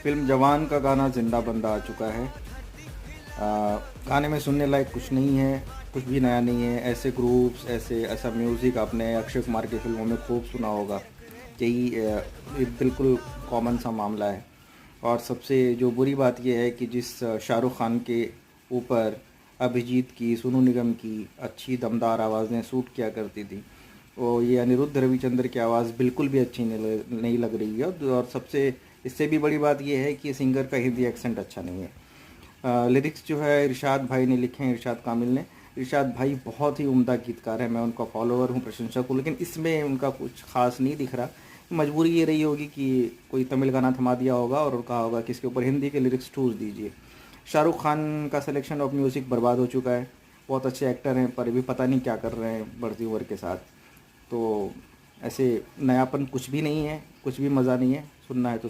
Film जवान का गाना जिंदा बंदा आ चुका है। गाने में सुनने लायक कुछ नहीं है, कुछ भी नया नहीं है। ऐसे ग्रुप्स, ऐसा म्यूज़िक आपने अक्षय कुमार की फिल्मों में खूब सुना होगा। यही ये बिल्कुल कॉमन सा मामला है। और सबसे जो बुरी बात यह है कि जिस शाहरुख खान के ऊपर अभिजीत की, सोनू निगम की अच्छी दमदार आवाज़ें सूट किया करती थी, वो ये अनिरुद्ध रविचंद्र की आवाज़ बिल्कुल भी अच्छी नहीं लग रही है। और सबसे इससे भी बड़ी बात यह है कि सिंगर का हिंदी एक्सेंट अच्छा नहीं है। लिरिक्स जो है इरशाद भाई ने लिखे हैं, इरशाद कामिल ने। इरशाद भाई बहुत ही उम्दा गीतकार है, मैं उनका फॉलोअर हूँ, प्रशंसक हूँ, लेकिन इसमें उनका कुछ खास नहीं दिख रहा। मजबूरी ये रही होगी कि कोई तमिल गाना थमा दिया होगा और कहा होगा कि इसके ऊपर हिंदी के लिरिक्स ठूस दीजिए। शाहरुख खान का सिलेक्शन ऑफ म्यूज़िक बर्बाद हो चुका है। बहुत अच्छे एक्टर हैं पर भी पता नहीं क्या कर रहे हैं बढ़ती उम्र के साथ। तो ऐसे नयापन कुछ भी नहीं है, कुछ भी मज़ा नहीं है। सुनना है तो सुन